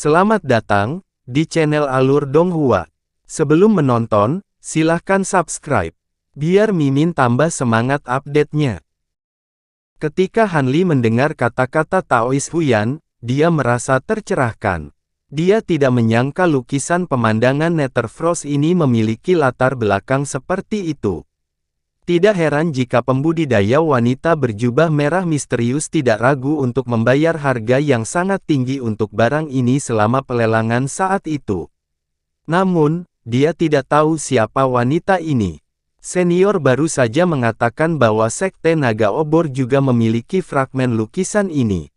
Selamat datang di channel Alur Donghua. Sebelum menonton, silahkan subscribe, biar Mimin tambah semangat update-nya. Ketika Hanli mendengar kata-kata Taois Huyan, dia merasa tercerahkan. Dia tidak menyangka lukisan pemandangan Netherfrost ini memiliki latar belakang seperti itu. Tidak heran jika pembudidaya wanita berjubah merah misterius tidak ragu untuk membayar harga yang sangat tinggi untuk barang ini selama pelelangan saat itu. Namun, dia tidak tahu siapa wanita ini. Senior baru saja mengatakan bahwa Sekte Naga Obor juga memiliki fragmen lukisan ini.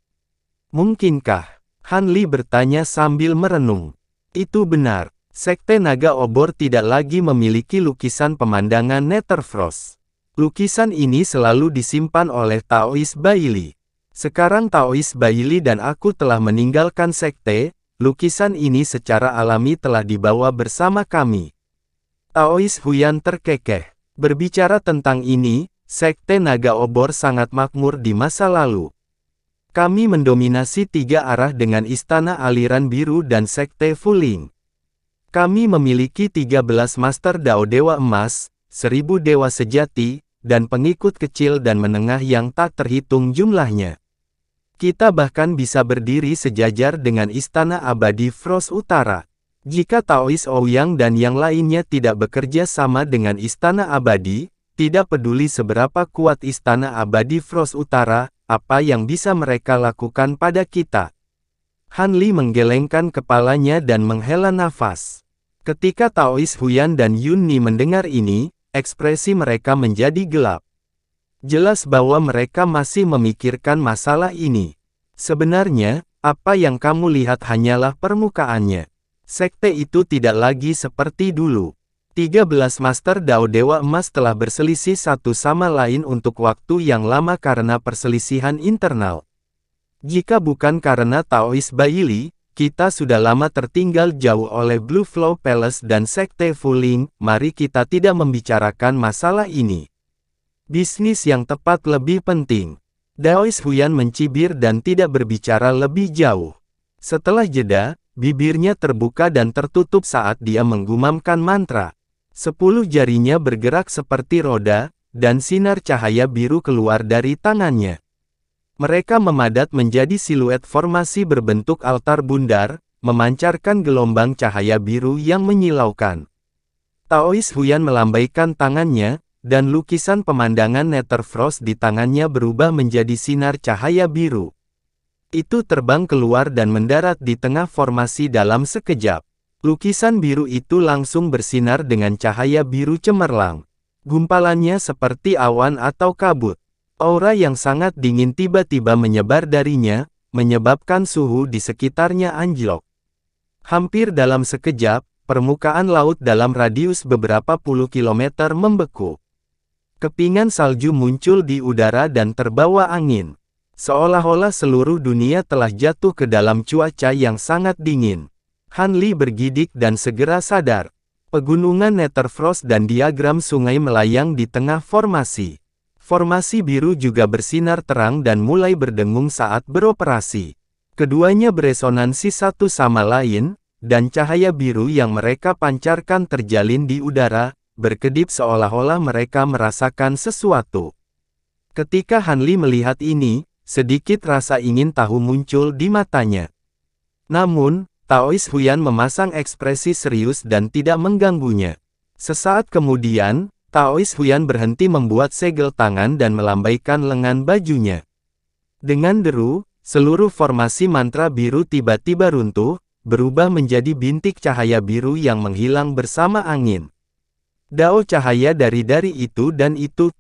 Mungkinkah? Hanli bertanya sambil merenung. Itu benar. Sekte Naga Obor tidak lagi memiliki lukisan pemandangan Netherfrost. Lukisan ini selalu disimpan oleh Taois Baili. Sekarang Taois Baili dan aku telah meninggalkan sekte, lukisan ini secara alami telah dibawa bersama kami. Taois Huyan terkekeh. Berbicara tentang ini, Sekte Naga Obor sangat makmur di masa lalu. Kami mendominasi 3 arah dengan Istana Aliran Biru dan Sekte Fuling. Kami memiliki 13 Master Dao Dewa Emas, 1000 Dewa Sejati, dan pengikut kecil dan menengah yang tak terhitung jumlahnya. Kita bahkan bisa berdiri sejajar dengan Istana Abadi Frost Utara. Jika Taois Ouyang dan yang lainnya tidak bekerja sama dengan Istana Abadi, tidak peduli seberapa kuat Istana Abadi Frost Utara, apa yang bisa mereka lakukan pada kita? Hanli menggelengkan kepalanya dan menghela nafas. Ketika Taois Huyan dan Yunni mendengar ini, ekspresi mereka menjadi gelap. Jelas bahwa mereka masih memikirkan masalah ini. Sebenarnya, apa yang kamu lihat hanyalah permukaannya. Sekte itu tidak lagi seperti dulu. 13 Master Dao Dewa Emas telah berselisih satu sama lain untuk waktu yang lama karena perselisihan internal. Jika bukan karena Taois Baili, kita sudah lama tertinggal jauh oleh Blue Flow Palace dan Sekte Fuling. Mari kita tidak membicarakan masalah ini. Bisnis yang tepat lebih penting. Taois Huyan mencibir dan tidak berbicara lebih jauh. Setelah jeda, bibirnya terbuka dan tertutup saat dia menggumamkan mantra. 10 jarinya bergerak seperti roda, dan sinar cahaya biru keluar dari tangannya. Mereka memadat menjadi siluet formasi berbentuk altar bundar, memancarkan gelombang cahaya biru yang menyilaukan. Taois Huyan melambaikan tangannya, dan lukisan pemandangan Netherfrost di tangannya berubah menjadi sinar cahaya biru. Itu terbang keluar dan mendarat di tengah formasi dalam sekejap. Lukisan biru itu langsung bersinar dengan cahaya biru cemerlang. Gumpalannya seperti awan atau kabut. Aura yang sangat dingin tiba-tiba menyebar darinya, menyebabkan suhu di sekitarnya anjlok. Hampir dalam sekejap, permukaan laut dalam radius beberapa puluh kilometer membeku. Kepingan salju muncul di udara dan terbawa angin. Seolah-olah seluruh dunia telah jatuh ke dalam cuaca yang sangat dingin. Hanli bergidik dan segera sadar. Pegunungan Netherfrost dan diagram sungai melayang di tengah formasi. Formasi biru juga bersinar terang dan mulai berdengung saat beroperasi. Keduanya beresonansi satu sama lain, dan cahaya biru yang mereka pancarkan terjalin di udara, berkedip seolah-olah mereka merasakan sesuatu. Ketika Hanli melihat ini, sedikit rasa ingin tahu muncul di matanya. Namun, Taois Huyan memasang ekspresi serius dan tidak mengganggunya. Sesaat kemudian, Taois Huyan berhenti membuat segel tangan dan melambaikan lengan bajunya. Dengan deru, seluruh formasi mantra biru tiba-tiba runtuh, berubah menjadi bintik cahaya biru yang menghilang bersama angin. Dao cahaya dari itu dan itu,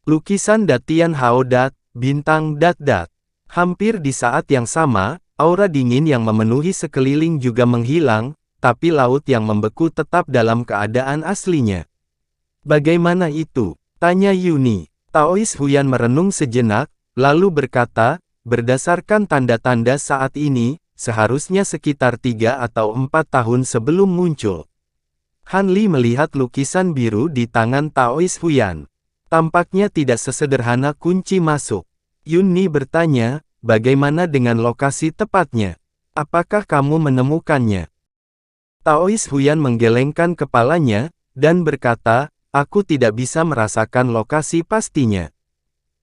lukisan Datian Hao Dat, bintang Dat. Hampir di saat yang sama, aura dingin yang memenuhi sekeliling juga menghilang, tapi laut yang membeku tetap dalam keadaan aslinya. Bagaimana itu? Tanya Yuni. Taois Huyan merenung sejenak, lalu berkata, berdasarkan tanda-tanda saat ini, seharusnya sekitar 3 atau 4 tahun sebelum muncul. Hanli melihat lukisan biru di tangan Taois Huyan. Tampaknya tidak sesederhana kunci masuk. Yuni bertanya, bagaimana dengan lokasi tepatnya? Apakah kamu menemukannya? Taois Huyan menggelengkan kepalanya, dan berkata, aku tidak bisa merasakan lokasi pastinya.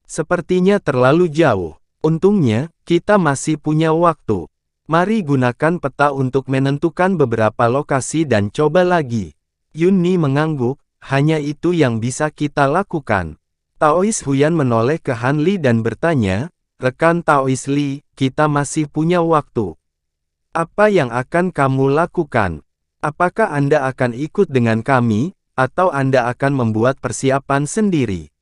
Sepertinya terlalu jauh. Untungnya, kita masih punya waktu. Mari gunakan peta untuk menentukan beberapa lokasi dan coba lagi. Yunni mengangguk, hanya itu yang bisa kita lakukan. Taois Huyan menoleh ke Han Li dan bertanya, rekan Taois Li, kita masih punya waktu. Apa yang akan kamu lakukan? Apakah Anda akan ikut dengan kami, atau Anda akan membuat persiapan sendiri?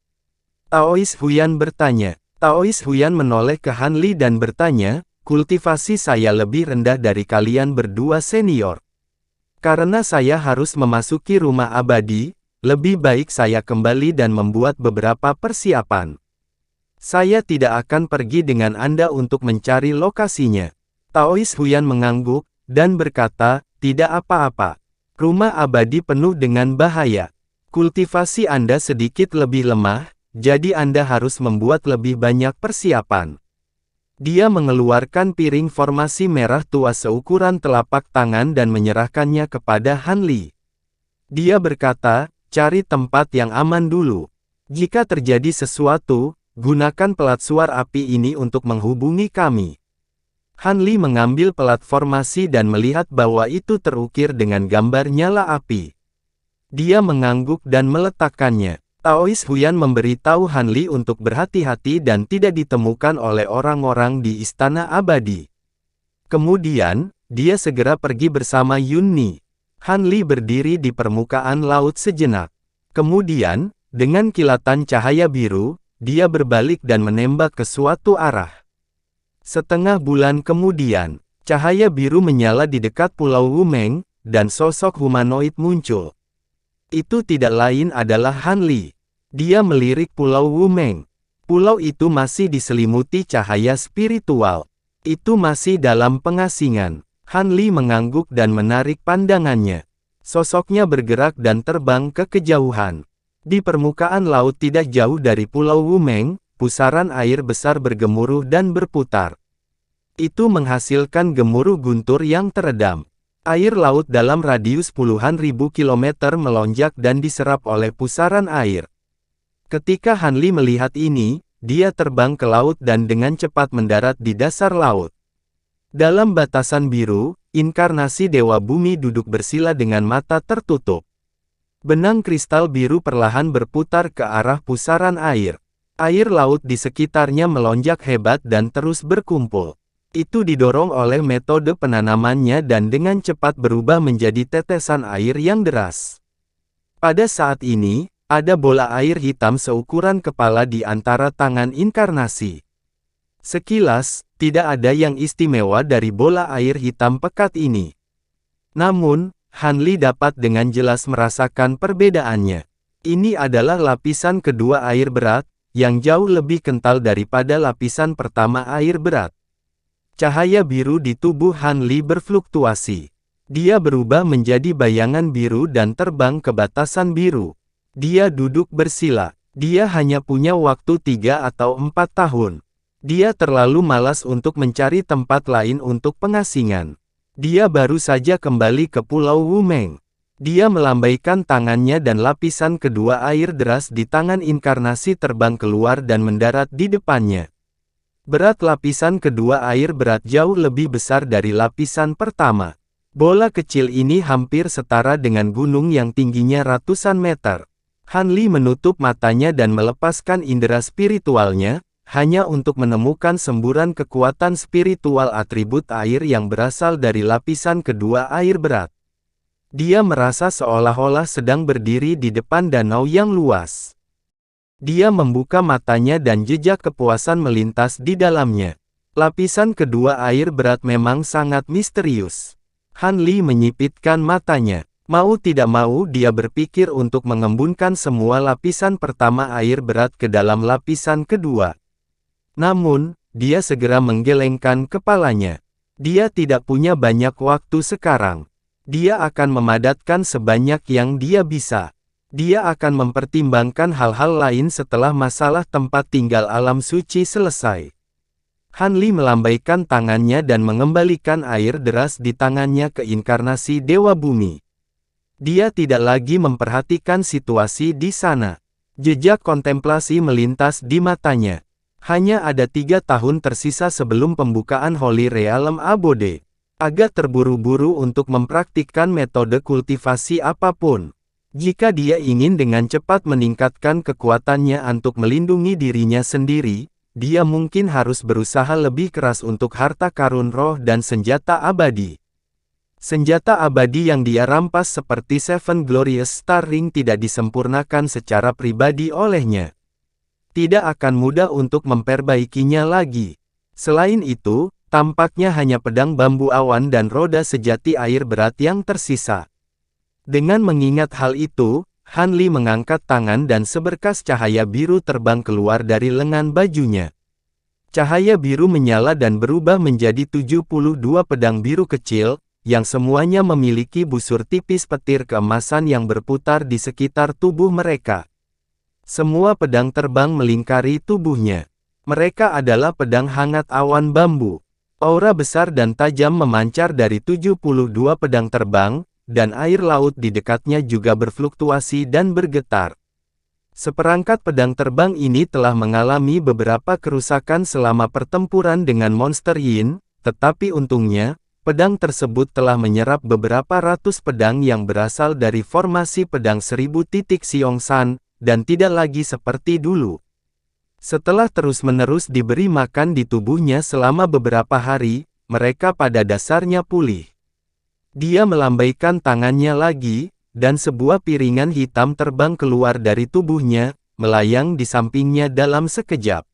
Taois Huyan bertanya. Taois Huyan menoleh ke Han Li dan bertanya, kultivasi saya lebih rendah dari kalian berdua senior. Karena saya harus memasuki rumah abadi, lebih baik saya kembali dan membuat beberapa persiapan. Saya tidak akan pergi dengan Anda untuk mencari lokasinya. Taois Huyan mengangguk, dan berkata, tidak apa-apa. Rumah abadi penuh dengan bahaya. Kultivasi Anda sedikit lebih lemah, jadi Anda harus membuat lebih banyak persiapan. Dia mengeluarkan piring formasi merah tua seukuran telapak tangan dan menyerahkannya kepada Han Li. Dia berkata, cari tempat yang aman dulu. Jika terjadi sesuatu, gunakan pelat suar api ini untuk menghubungi kami. Han Li mengambil pelat formasi dan melihat bahwa itu terukir dengan gambar nyala api. Dia mengangguk dan meletakkannya. Taois Huyan memberitahu Han Li untuk berhati-hati dan tidak ditemukan oleh orang-orang di Istana Abadi. Kemudian, dia segera pergi bersama Yunni. Han Li berdiri di permukaan laut sejenak. Kemudian, dengan kilatan cahaya biru, dia berbalik dan menembak ke suatu arah. Setengah bulan kemudian, cahaya biru menyala di dekat Pulau Wumeng, dan sosok humanoid muncul. Itu tidak lain adalah Han Li. Dia melirik Pulau Wumeng. Pulau itu masih diselimuti cahaya spiritual. Itu masih dalam pengasingan. Han Li mengangguk dan menarik pandangannya. Sosoknya bergerak dan terbang ke kejauhan. Di permukaan laut tidak jauh dari Pulau Wumeng, pusaran air besar bergemuruh dan berputar. Itu menghasilkan gemuruh guntur yang teredam. Air laut dalam radius puluhan ribu kilometer melonjak dan diserap oleh pusaran air. Ketika Han Li melihat ini, dia terbang ke laut dan dengan cepat mendarat di dasar laut. Dalam batasan biru, inkarnasi Dewa Bumi duduk bersila dengan mata tertutup. Benang kristal biru perlahan berputar ke arah pusaran air. Air laut di sekitarnya melonjak hebat dan terus berkumpul. Itu didorong oleh metode penanamannya dan dengan cepat berubah menjadi tetesan air yang deras. Pada saat ini, ada bola air hitam seukuran kepala di antara tangan inkarnasi. Sekilas, tidak ada yang istimewa dari bola air hitam pekat ini. Namun, Han Li dapat dengan jelas merasakan perbedaannya. Ini adalah lapisan kedua air berat, yang jauh lebih kental daripada lapisan pertama air berat. Cahaya biru di tubuh Han Li berfluktuasi. Dia berubah menjadi bayangan biru dan terbang ke batasan biru. Dia duduk bersila. Dia hanya punya waktu 3 atau 4 tahun. Dia terlalu malas untuk mencari tempat lain untuk pengasingan. Dia baru saja kembali ke Pulau Wumeng. Dia melambaikan tangannya dan lapisan kedua air deras di tangan inkarnasi terbang keluar dan mendarat di depannya. Berat lapisan kedua air berat jauh lebih besar dari lapisan pertama. Bola kecil ini hampir setara dengan gunung yang tingginya ratusan meter. Han Li menutup matanya dan melepaskan indera spiritualnya, hanya untuk menemukan semburan kekuatan spiritual atribut air yang berasal dari lapisan kedua air berat. Dia merasa seolah-olah sedang berdiri di depan danau yang luas. Dia membuka matanya dan jejak kepuasan melintas di dalamnya. Lapisan kedua air berat memang sangat misterius. Han Li menyipitkan matanya. Mau tidak mau dia berpikir untuk mengembunkan semua lapisan pertama air berat ke dalam lapisan kedua. Namun, dia segera menggelengkan kepalanya. Dia tidak punya banyak waktu sekarang. Dia akan memadatkan sebanyak yang dia bisa. Dia akan mempertimbangkan hal-hal lain setelah masalah tempat tinggal alam suci selesai. Han Li melambaikan tangannya dan mengembalikan air deras di tangannya ke inkarnasi Dewa Bumi. Dia tidak lagi memperhatikan situasi di sana. Jejak kontemplasi melintas di matanya. Hanya ada 3 tahun tersisa sebelum pembukaan Holy Realm Abode. Agak terburu-buru untuk mempraktikkan metode kultivasi apapun. Jika dia ingin dengan cepat meningkatkan kekuatannya untuk melindungi dirinya sendiri, dia mungkin harus berusaha lebih keras untuk harta karun roh dan senjata abadi. Senjata abadi yang dia rampas seperti Seven Glorious Star Ring tidak disempurnakan secara pribadi olehnya. Tidak akan mudah untuk memperbaikinya lagi. Selain itu, tampaknya hanya pedang bambu awan dan roda sejati air berat yang tersisa. Dengan mengingat hal itu, Han Li mengangkat tangan dan seberkas cahaya biru terbang keluar dari lengan bajunya. Cahaya biru menyala dan berubah menjadi 72 pedang biru kecil, yang semuanya memiliki busur tipis petir keemasan yang berputar di sekitar tubuh mereka. Semua pedang terbang melingkari tubuhnya. Mereka adalah pedang hangat awan bambu. Aura besar dan tajam memancar dari 72 pedang terbang, dan air laut di dekatnya juga berfluktuasi dan bergetar. Seperangkat pedang terbang ini telah mengalami beberapa kerusakan selama pertempuran dengan monster Yin, tetapi untungnya, pedang tersebut telah menyerap beberapa ratus pedang yang berasal dari formasi pedang 1000 titik Xiongsan, dan tidak lagi seperti dulu. Setelah terus-menerus diberi makan di tubuhnya selama beberapa hari, mereka pada dasarnya pulih. Dia melambaikan tangannya lagi, dan sebuah piringan hitam terbang keluar dari tubuhnya, melayang di sampingnya dalam sekejap.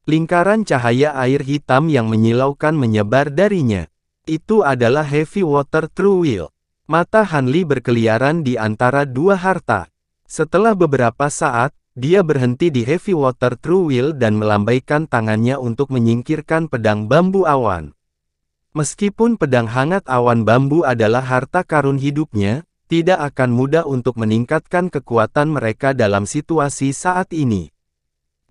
Lingkaran cahaya air hitam yang menyilaukan menyebar darinya. Itu adalah Heavy Water True Will. Mata Han Li berkeliaran di antara dua harta. Setelah beberapa saat, dia berhenti di Heavy Water True Will dan melambaikan tangannya untuk menyingkirkan pedang bambu awan. Meskipun pedang hangat awan bambu adalah harta karun hidupnya, tidak akan mudah untuk meningkatkan kekuatan mereka dalam situasi saat ini.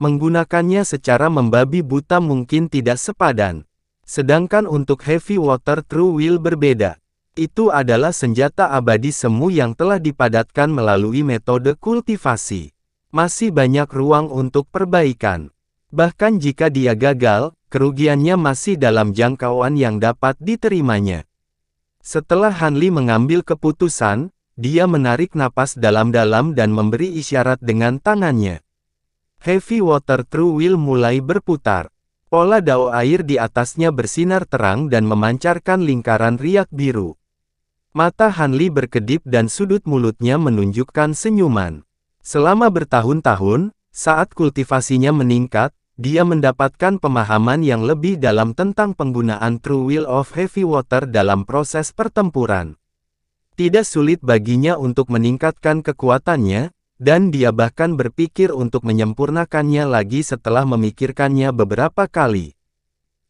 Menggunakannya secara membabi buta mungkin tidak sepadan. Sedangkan untuk Heavy Water True Will berbeda. Itu adalah senjata abadi semu yang telah dipadatkan melalui metode kultivasi. Masih banyak ruang untuk perbaikan. Bahkan jika dia gagal, kerugiannya masih dalam jangkauan yang dapat diterimanya. Setelah Han Li mengambil keputusan, dia menarik napas dalam-dalam dan memberi isyarat dengan tangannya. Heavy Water True Will mulai berputar. Pola dao air di atasnya bersinar terang dan memancarkan lingkaran riak biru. Mata Han Li berkedip dan sudut mulutnya menunjukkan senyuman. Selama bertahun-tahun, saat kultivasinya meningkat, dia mendapatkan pemahaman yang lebih dalam tentang penggunaan True Will of Heavy Water dalam proses pertempuran. Tidak sulit baginya untuk meningkatkan kekuatannya, dan dia bahkan berpikir untuk menyempurnakannya lagi setelah memikirkannya beberapa kali.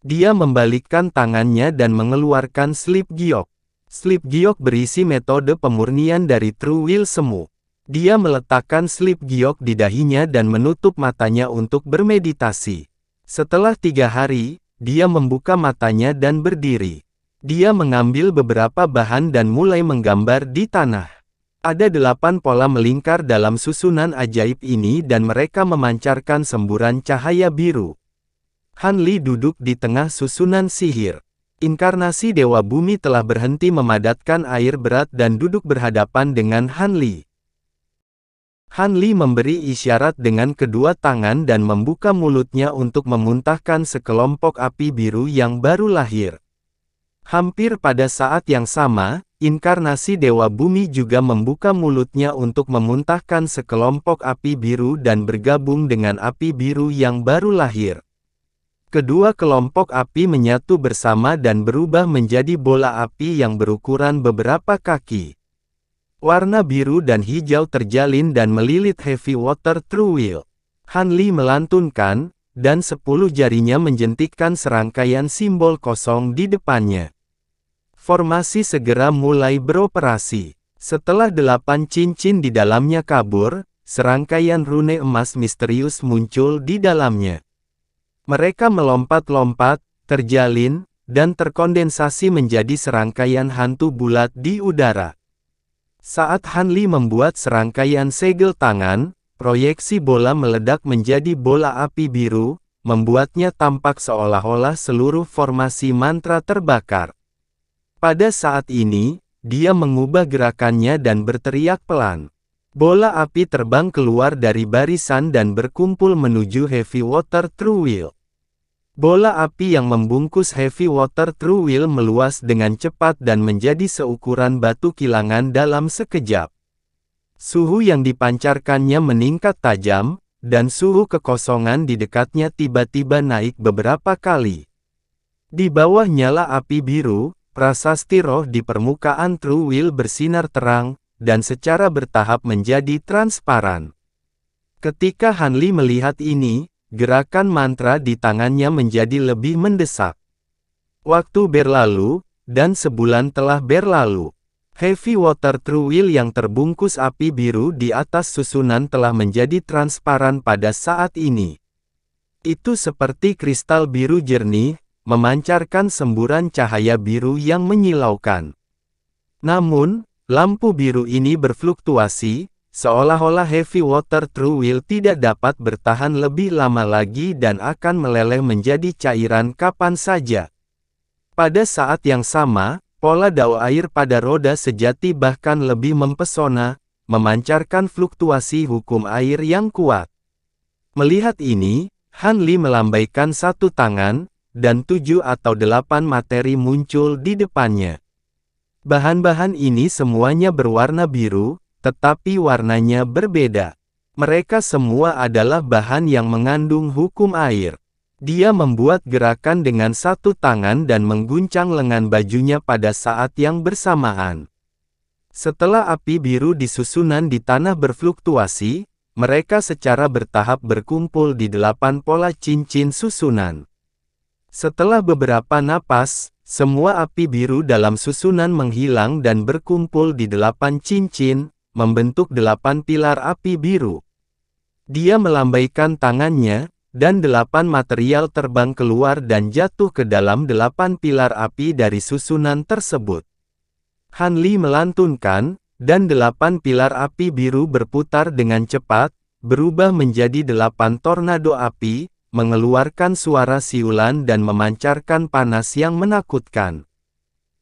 Dia membalikkan tangannya dan mengeluarkan Sleep Giok. Sleep Giok berisi metode pemurnian dari True Will semu. Dia meletakkan Sleep Giok di dahinya dan menutup matanya untuk bermeditasi. Setelah 3 hari, dia membuka matanya dan berdiri. Dia mengambil beberapa bahan dan mulai menggambar di tanah. Ada 8 pola melingkar dalam susunan ajaib ini dan mereka memancarkan semburan cahaya biru. Han Li duduk di tengah susunan sihir. Inkarnasi Dewa Bumi telah berhenti memadatkan air berat dan duduk berhadapan dengan Han Li. Han Li memberi isyarat dengan kedua tangan dan membuka mulutnya untuk memuntahkan sekelompok api biru yang baru lahir. Hampir pada saat yang sama, inkarnasi Dewa Bumi juga membuka mulutnya untuk memuntahkan sekelompok api biru dan bergabung dengan api biru yang baru lahir. Kedua kelompok api menyatu bersama dan berubah menjadi bola api yang berukuran beberapa kaki. Warna biru dan hijau terjalin dan melilit Heavy Water True Will. Han Li melantunkan, dan 10 jarinya menjentikkan serangkaian simbol kosong di depannya. Formasi segera mulai beroperasi. Setelah 8 cincin di dalamnya kabur, serangkaian rune emas misterius muncul di dalamnya. Mereka melompat-lompat, terjalin, dan terkondensasi menjadi serangkaian hantu bulat di udara. Saat Han Li membuat serangkaian segel tangan, proyeksi bola meledak menjadi bola api biru, membuatnya tampak seolah-olah seluruh formasi mantra terbakar. Pada saat ini, dia mengubah gerakannya dan berteriak pelan. Bola api terbang keluar dari barisan dan berkumpul menuju Heavy Water True Wheel. Bola api yang membungkus Heavy Water True Wheel meluas dengan cepat dan menjadi seukuran batu kilangan dalam sekejap. Suhu yang dipancarkannya meningkat tajam, dan suhu kekosongan di dekatnya tiba-tiba naik beberapa kali. Di bawah nyala api biru, prasasti roh di permukaan True Wheel bersinar terang, dan secara bertahap menjadi transparan. Ketika Han Li melihat ini, gerakan mantra di tangannya menjadi lebih mendesak. Waktu berlalu, dan sebulan telah berlalu. Heavy Water True Wheel yang terbungkus api biru di atas susunan telah menjadi transparan pada saat ini. Itu seperti kristal biru jernih, memancarkan semburan cahaya biru yang menyilaukan. Namun, lampu biru ini berfluktuasi, seolah-olah Heavy Water True Wheel tidak dapat bertahan lebih lama lagi dan akan meleleh menjadi cairan kapan saja. Pada saat yang sama, pola dao air pada roda sejati bahkan lebih mempesona, memancarkan fluktuasi hukum air yang kuat. Melihat ini, Han Li melambaikan satu tangan, dan 7 atau 8 materi muncul di depannya. Bahan-bahan ini semuanya berwarna biru, tetapi warnanya berbeda. Mereka semua adalah bahan yang mengandung hukum air. Dia membuat gerakan dengan satu tangan dan mengguncang lengan bajunya pada saat yang bersamaan. Setelah api biru di susunan di tanah berfluktuasi, mereka secara bertahap berkumpul di 8 pola cincin susunan. Setelah beberapa napas, semua api biru dalam susunan menghilang dan berkumpul di 8 cincin, membentuk 8 pilar api biru. Dia melambaikan tangannya, dan 8 material terbang keluar dan jatuh ke dalam 8 pilar api dari susunan tersebut. Han Li melantunkan, dan 8 pilar api biru berputar dengan cepat, berubah menjadi 8 tornado api, mengeluarkan suara siulan dan memancarkan panas yang menakutkan.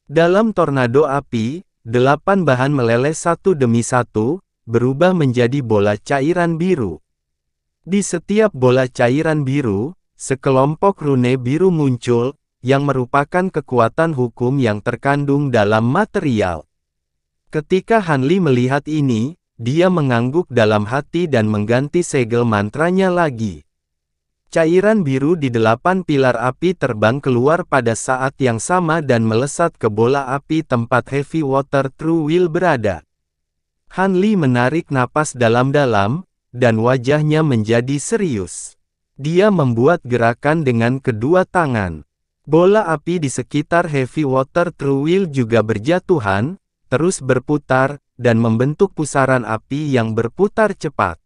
Dalam tornado api, 8 bahan meleleh satu demi satu, berubah menjadi bola cairan biru. Di setiap bola cairan biru, sekelompok rune biru muncul, yang merupakan kekuatan hukum yang terkandung dalam material. Ketika Han Li melihat ini, dia mengangguk dalam hati dan mengganti segel mantranya lagi. Cairan biru di 8 pilar api terbang keluar pada saat yang sama dan melesat ke bola api tempat Heavy Water True Wheel berada. Han Li menarik napas dalam-dalam, dan wajahnya menjadi serius. Dia membuat gerakan dengan kedua tangan. Bola api di sekitar Heavy Water True Wheel juga berjatuhan, terus berputar, dan membentuk pusaran api yang berputar cepat.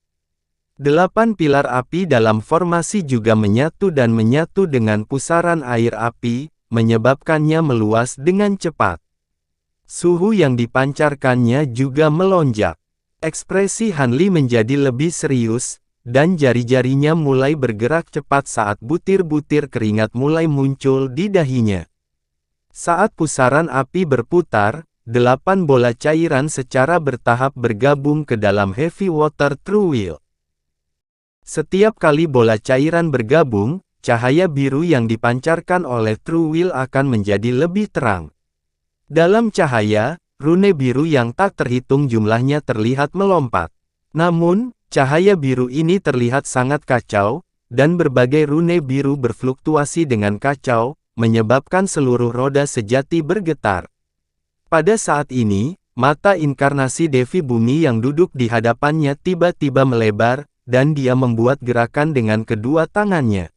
8 pilar api dalam formasi juga menyatu dan menyatu dengan pusaran air api, menyebabkannya meluas dengan cepat. Suhu yang dipancarkannya juga melonjak. Ekspresi Han Li menjadi lebih serius, dan jari-jarinya mulai bergerak cepat saat butir-butir keringat mulai muncul di dahinya. Saat pusaran api berputar, 8 bola cairan secara bertahap bergabung ke dalam Heavy Water True Wheel. Setiap kali bola cairan bergabung, cahaya biru yang dipancarkan oleh True Wheel akan menjadi lebih terang. Dalam cahaya, rune biru yang tak terhitung jumlahnya terlihat melompat. Namun, cahaya biru ini terlihat sangat kacau, dan berbagai rune biru berfluktuasi dengan kacau, menyebabkan seluruh roda sejati bergetar. Pada saat ini, mata inkarnasi Devi Bumi yang duduk di hadapannya tiba-tiba melebar, dan dia membuat gerakan dengan kedua tangannya.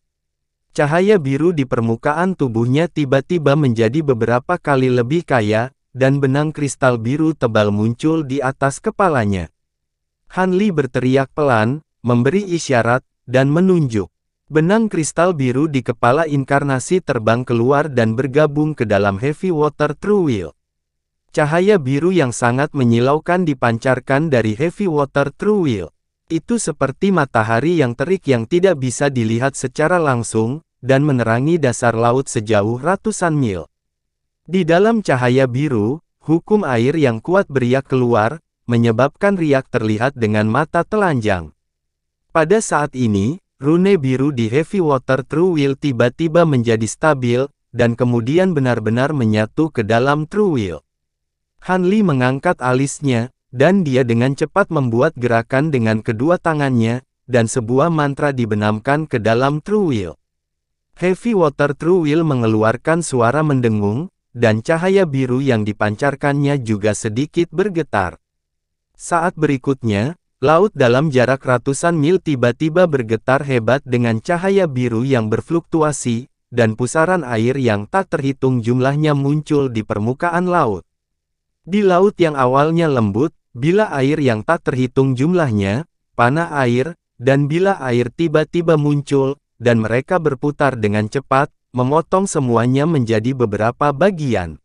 Cahaya biru di permukaan tubuhnya tiba-tiba menjadi beberapa kali lebih kaya, dan benang kristal biru tebal muncul di atas kepalanya. Han Li berteriak pelan, memberi isyarat, dan menunjuk. Benang kristal biru di kepala inkarnasi terbang keluar dan bergabung ke dalam Heavy Water True Will. Cahaya biru yang sangat menyilaukan dipancarkan dari Heavy Water True Will. Itu seperti matahari yang terik yang tidak bisa dilihat secara langsung, dan menerangi dasar laut sejauh ratusan mil. Di dalam cahaya biru, hukum air yang kuat beriak keluar, menyebabkan riak terlihat dengan mata telanjang. Pada saat ini, rune biru di Heavy Water True Will tiba-tiba menjadi stabil, dan kemudian benar-benar menyatu ke dalam True Will. Han Li mengangkat alisnya, dan dia dengan cepat membuat gerakan dengan kedua tangannya, dan sebuah mantra dibenamkan ke dalam True Will. Heavy Water True Will mengeluarkan suara mendengung, dan cahaya biru yang dipancarkannya juga sedikit bergetar. Saat berikutnya, laut dalam jarak ratusan mil tiba-tiba bergetar hebat dengan cahaya biru yang berfluktuasi, dan pusaran air yang tak terhitung jumlahnya muncul di permukaan laut. Di laut yang awalnya lembut, bila air yang tak terhitung jumlahnya, panah air, dan bila air tiba-tiba muncul, dan mereka berputar dengan cepat, memotong semuanya menjadi beberapa bagian.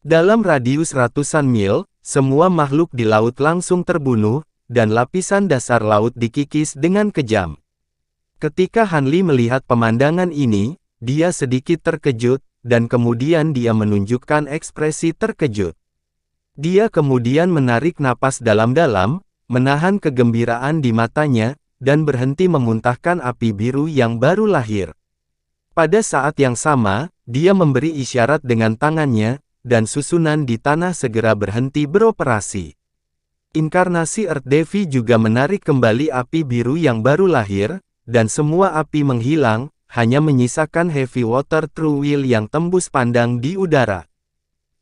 Dalam radius ratusan mil, semua makhluk di laut langsung terbunuh, dan lapisan dasar laut dikikis dengan kejam. Ketika Han Li melihat pemandangan ini, dia sedikit terkejut, dan kemudian dia menunjukkan ekspresi terkejut. Dia kemudian menarik napas dalam-dalam, menahan kegembiraan di matanya, dan berhenti memuntahkan api biru yang baru lahir. Pada saat yang sama, dia memberi isyarat dengan tangannya, dan susunan di tanah segera berhenti beroperasi. Inkarnasi Earth Devi juga menarik kembali api biru yang baru lahir, dan semua api menghilang, hanya menyisakan Heavy Water True Will yang tembus pandang di udara.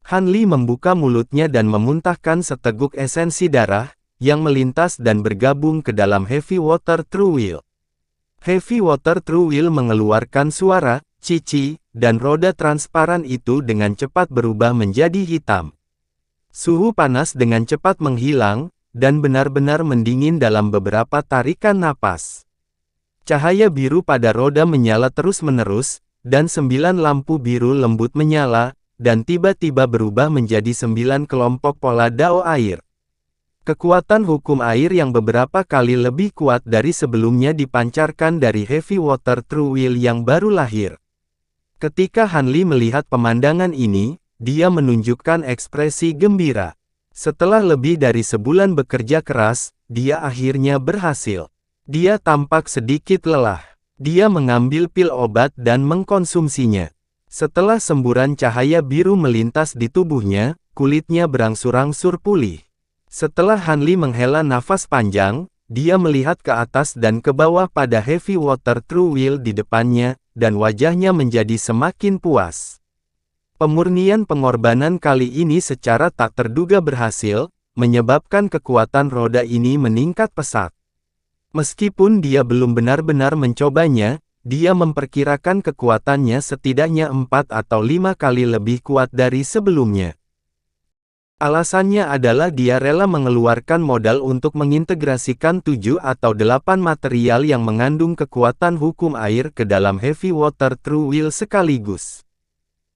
Han Li membuka mulutnya dan memuntahkan seteguk esensi darah, yang melintas dan bergabung ke dalam Heavy Water True Will. Heavy Water True Will mengeluarkan suara, cici, dan roda transparan itu dengan cepat berubah menjadi hitam. Suhu panas dengan cepat menghilang, dan benar-benar mendingin dalam beberapa tarikan napas. Cahaya biru pada roda menyala terus-menerus, dan 9 lampu biru lembut menyala, dan tiba-tiba berubah menjadi 9 kelompok pola dao air. Kekuatan hukum air yang beberapa kali lebih kuat dari sebelumnya dipancarkan dari Heavy Water True Will yang baru lahir. Ketika Han Li melihat pemandangan ini, dia menunjukkan ekspresi gembira. Setelah lebih dari sebulan bekerja keras, dia akhirnya berhasil. Dia tampak sedikit lelah. Dia mengambil pil obat dan mengkonsumsinya. Setelah semburan cahaya biru melintas di tubuhnya, kulitnya berangsur-angsur pulih. Setelah Han Li menghela nafas panjang, dia melihat ke atas dan ke bawah pada Heavy Water True Will di depannya, dan wajahnya menjadi semakin puas. Pemurnian pengorbanan kali ini secara tak terduga berhasil, menyebabkan kekuatan roda ini meningkat pesat. Meskipun dia belum benar-benar mencobanya, dia memperkirakan kekuatannya setidaknya 4 atau 5 kali lebih kuat dari sebelumnya. Alasannya adalah dia rela mengeluarkan modal untuk mengintegrasikan 7 atau 8 material yang mengandung kekuatan hukum air ke dalam Heavy Water True Will sekaligus.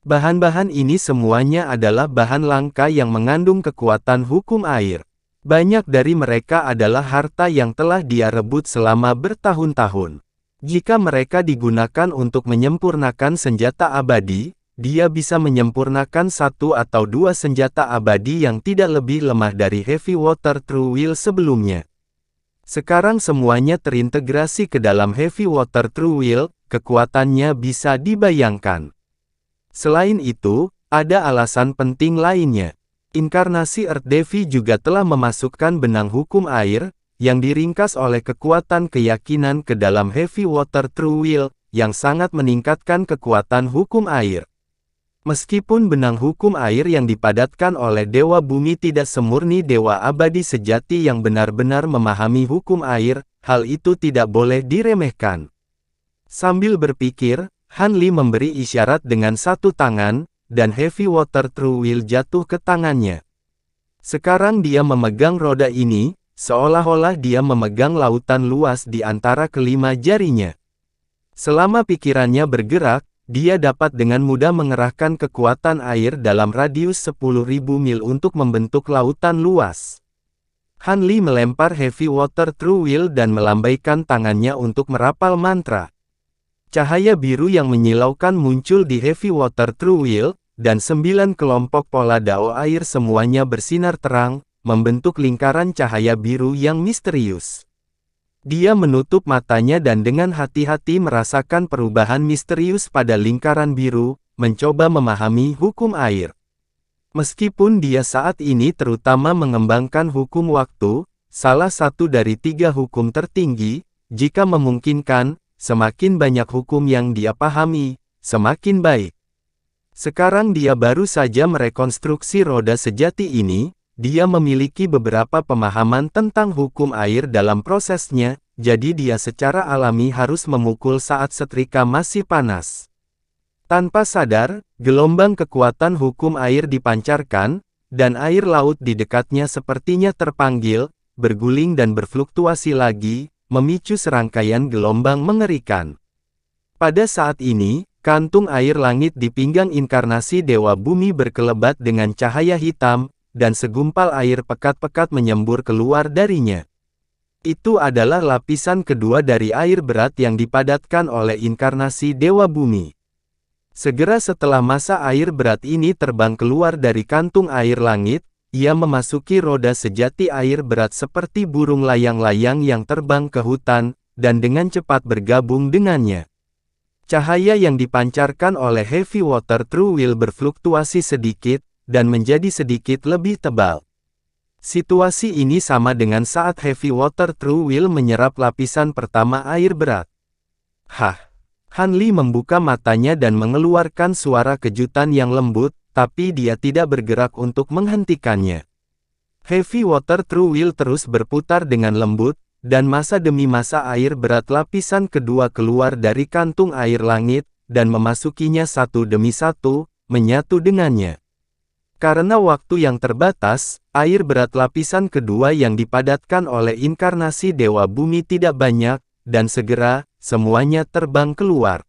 Bahan-bahan ini semuanya adalah bahan langka yang mengandung kekuatan hukum air. Banyak dari mereka adalah harta yang telah dia rebut selama bertahun-tahun. Jika mereka digunakan untuk menyempurnakan senjata abadi, dia bisa menyempurnakan 1 atau 2 senjata abadi yang tidak lebih lemah dari Heavy Water True Will sebelumnya. Sekarang semuanya terintegrasi ke dalam Heavy Water True Will, kekuatannya bisa dibayangkan. Selain itu, ada alasan penting lainnya. Inkarnasi Earth Devi juga telah memasukkan benang hukum air, yang diringkas oleh kekuatan keyakinan ke dalam Heavy Water True Will, yang sangat meningkatkan kekuatan hukum air. Meskipun benang hukum air yang dipadatkan oleh Dewa Bumi tidak semurni Dewa Abadi sejati yang benar-benar memahami hukum air, hal itu tidak boleh diremehkan. Sambil berpikir, Han Li memberi isyarat dengan satu tangan, dan Heavy Water True Will jatuh ke tangannya. Sekarang dia memegang roda ini, seolah-olah dia memegang lautan luas di antara kelima jarinya. Selama pikirannya bergerak, dia dapat dengan mudah mengerahkan kekuatan air dalam radius 10.000 mil untuk membentuk lautan luas. Han Li melempar Heavy Water True Will dan melambaikan tangannya untuk merapal mantra. Cahaya biru yang menyilaukan muncul di Heavy Water True Will, dan 9 kelompok pola dao air semuanya bersinar terang, membentuk lingkaran cahaya biru yang misterius. Dia menutup matanya dan dengan hati-hati merasakan perubahan misterius pada lingkaran biru, mencoba memahami hukum air. Meskipun dia saat ini terutama mengembangkan hukum waktu, salah satu dari 3 hukum tertinggi, jika memungkinkan, semakin banyak hukum yang dia pahami, semakin baik. Sekarang dia baru saja merekonstruksi roda sejati ini. Dia memiliki beberapa pemahaman tentang hukum air dalam prosesnya, jadi dia secara alami harus memukul saat setrika masih panas. Tanpa sadar, gelombang kekuatan hukum air dipancarkan, dan air laut di dekatnya sepertinya terpanggil, berguling dan berfluktuasi lagi, memicu serangkaian gelombang mengerikan. Pada saat ini, kantung air langit di pinggang inkarnasi Dewa Bumi berkelebat dengan cahaya hitam, dan segumpal air pekat-pekat menyembur keluar darinya. Itu adalah lapisan kedua dari air berat yang dipadatkan oleh inkarnasi Dewa Bumi. Segera setelah masa air berat ini terbang keluar dari kantung air langit, ia memasuki roda sejati air berat seperti burung layang-layang yang terbang ke hutan, dan dengan cepat bergabung dengannya. Cahaya yang dipancarkan oleh Heavy Water True Will berfluktuasi sedikit, dan menjadi sedikit lebih tebal. Situasi ini sama dengan saat Heavy Water True Will menyerap lapisan pertama air berat. Hah! Han Li membuka matanya dan mengeluarkan suara kejutan yang lembut, tapi dia tidak bergerak untuk menghentikannya. Heavy Water True Will terus berputar dengan lembut, dan masa demi masa air berat lapisan kedua keluar dari kantung air langit, dan memasukinya satu demi satu, menyatu dengannya. Karena waktu yang terbatas, air berat lapisan kedua yang dipadatkan oleh inkarnasi Dewa Bumi tidak banyak, dan segera, semuanya terbang keluar.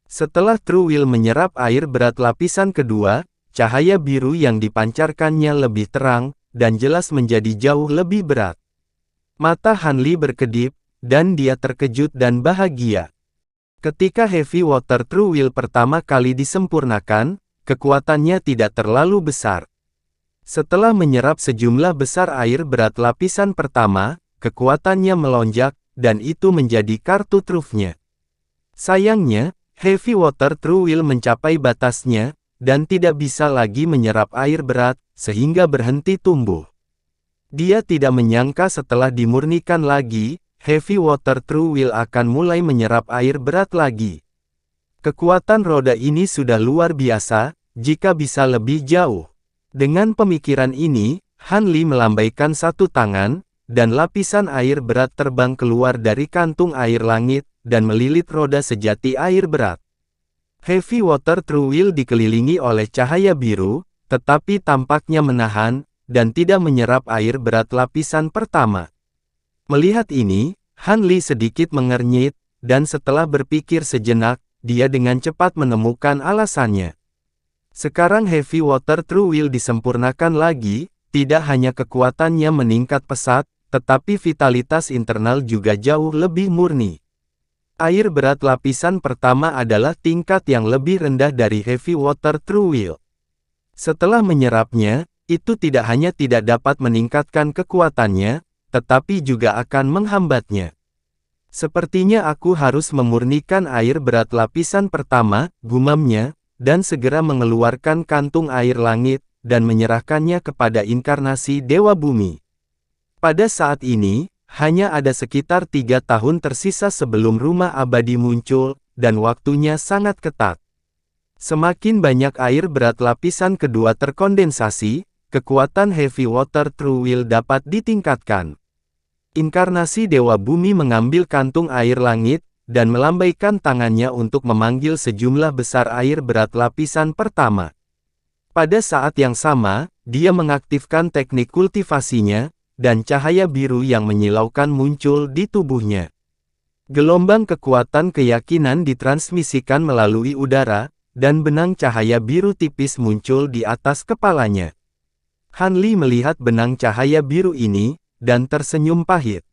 Setelah True Will menyerap air berat lapisan kedua, cahaya biru yang dipancarkannya lebih terang, dan jelas menjadi jauh lebih berat. Mata Han Li berkedip, dan dia terkejut dan bahagia. Ketika Heavy Water True Will pertama kali disempurnakan, kekuatannya tidak terlalu besar. Setelah menyerap sejumlah besar air berat lapisan pertama, kekuatannya melonjak, dan itu menjadi kartu trufnya. Sayangnya, Heavy Water True Will mencapai batasnya, dan tidak bisa lagi menyerap air berat, sehingga berhenti tumbuh. Dia tidak menyangka setelah dimurnikan lagi, Heavy Water True Will akan mulai menyerap air berat lagi. Kekuatan roda ini sudah luar biasa, jika bisa lebih jauh. Dengan pemikiran ini, Han Li melambaikan satu tangan, dan lapisan air berat terbang keluar dari kantung air langit, dan melilit roda sejati air berat. Heavy Water True Will dikelilingi oleh cahaya biru, tetapi tampaknya menahan, dan tidak menyerap air berat lapisan pertama. Melihat ini, Han Li sedikit mengernyit, dan setelah berpikir sejenak, dia dengan cepat menemukan alasannya. Sekarang Heavy Water True Will disempurnakan lagi, tidak hanya kekuatannya meningkat pesat, tetapi vitalitas internal juga jauh lebih murni. Air berat lapisan pertama adalah tingkat yang lebih rendah dari Heavy Water True Will. Setelah menyerapnya, itu tidak hanya tidak dapat meningkatkan kekuatannya, tetapi juga akan menghambatnya. Sepertinya aku harus memurnikan air berat lapisan pertama, gumamnya, dan segera mengeluarkan kantung air langit, dan menyerahkannya kepada inkarnasi Dewa Bumi. Pada saat ini, hanya ada sekitar 3 tahun tersisa sebelum rumah abadi muncul, dan waktunya sangat ketat. Semakin banyak air berat lapisan kedua terkondensasi, kekuatan Heavy Water True Will dapat ditingkatkan. Inkarnasi Dewa Bumi mengambil kantung air langit, dan melambaikan tangannya untuk memanggil sejumlah besar air berat lapisan pertama. Pada saat yang sama, dia mengaktifkan teknik kultivasinya, dan cahaya biru yang menyilaukan muncul di tubuhnya. Gelombang kekuatan keyakinan ditransmisikan melalui udara, dan benang cahaya biru tipis muncul di atas kepalanya. Han Li melihat benang cahaya biru ini, dan tersenyum pahit.